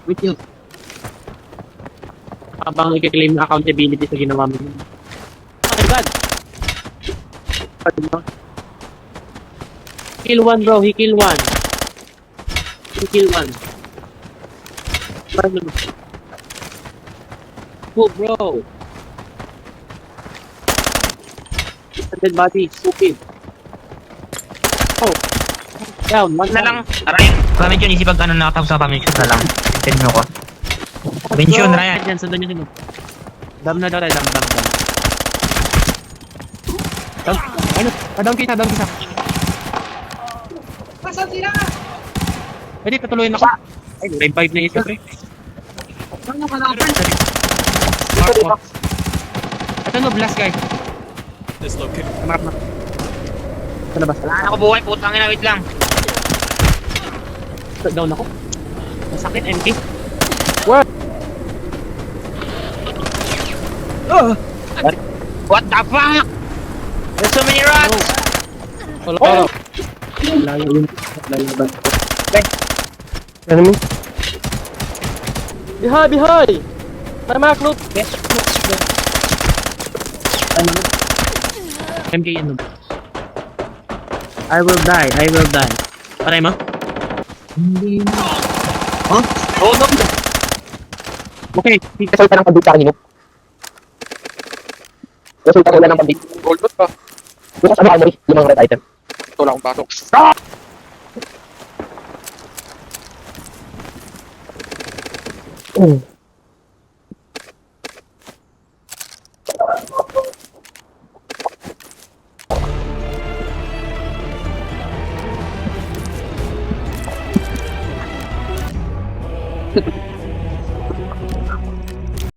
With you. Habang i-claim na accountability sa ginawa mo. Oh my God! Kill one, bro. He kill one. He kill one. Oh, bro. Dead body. Stupid. Oh. Down. One Na lang. Aray. Pamisyon, isipag ano nakatapos sa pamisyon na lang. Tignan mo ko. Pamisyon, Ryan. Yan, sundan nyo din. Dam na daw tayo. Dam. Dam. Ano? Dam kita. Pasang sila! Pwede, patuloyin ako. Ay, revive na isa, pre. Ano ka natin? Mark. Ito no, blast guy. Mark. Sa labas. Wala na ako buhay, putang ina, wait lang. Down ako. Masakit, MK. What the fuck? There's so many rats! Wala. Layo yun. Layo ba? Enemy? Behind! May mark loot! Yes. MK yun. I will die. Patay mo? Hindi na. Huh? Oh no! Okay. Resulta ng pandit sa kanino. Resulta ko ng pandit. Gold loot pa. Bukas ano armory, limang red item. Ito lang akong pasok.